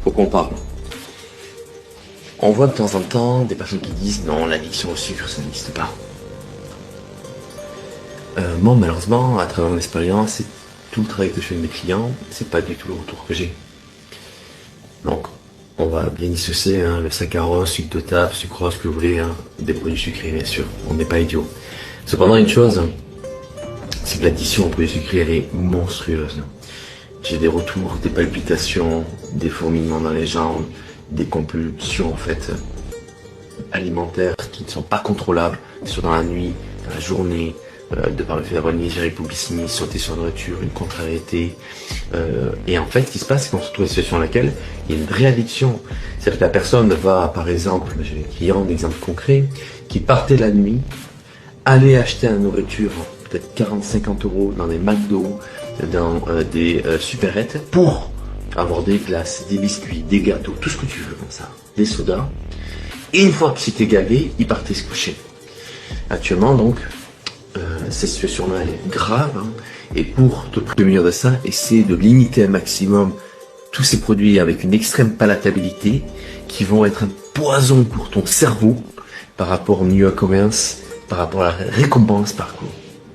faut qu'on parle. On voit de temps en temps des personnes qui disent non, l'addiction au sucre, ça n'existe pas. Moi, malheureusement, à travers mon expérience et tout le travail que je fais avec mes clients, c'est pas du tout le retour que j'ai. Donc, on va bien dissocier le saccharose, sucre de table, sucrose, ce que vous voulez, des produits sucrés, bien sûr. On n'est pas idiot. Cependant, une chose, c'est que l'addiction aux produits sucrés, elle est monstrueuse. J'ai des retours, des palpitations, des fourmillements dans les jambes, des compulsions, en fait, alimentaires qui ne sont pas contrôlables, soit dans la nuit, dans la journée, de par le fait d'avoir une légère hypoglycémie, sauter sur la nourriture, une contrariété. Et en fait, ce qui se passe, c'est qu'on se retrouve dans une situation dans laquelle il y a une vraie addiction. C'est-à-dire que la personne va, par exemple, j'ai des clients, d'exemple concret, qui partaient la nuit, allaient acheter la nourriture, peut-être 40-50 euros dans des McDo, dans des supérettes, pour avoir des glaces, des biscuits, des gâteaux, tout ce que tu veux comme ça, des sodas. Et une fois que c'était gavé, ils partaient se coucher. Actuellement, donc, cette situation-là est grave, et pour te prémunir de ça, essaie de limiter un maximum tous ces produits avec une extrême palatabilité qui vont être un poison pour ton cerveau par rapport au new commerce, par rapport à la récompense, par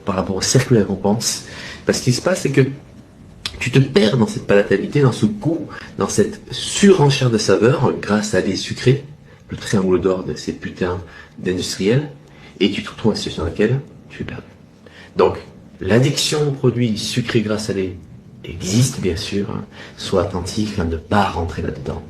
rapport au cercle de récompense. Parce que ce qui se passe, c'est que tu te perds dans cette palatabilité, dans ce goût, dans cette surenchère de saveurs grâce à des sucrés, le triangle d'or de ces putains d'industriels, et tu te retrouves dans une situation dans laquelle tu es perdu. Donc, l'addiction aux produits sucrés gras salés existe bien sûr, sois attentif à ne pas rentrer là-dedans.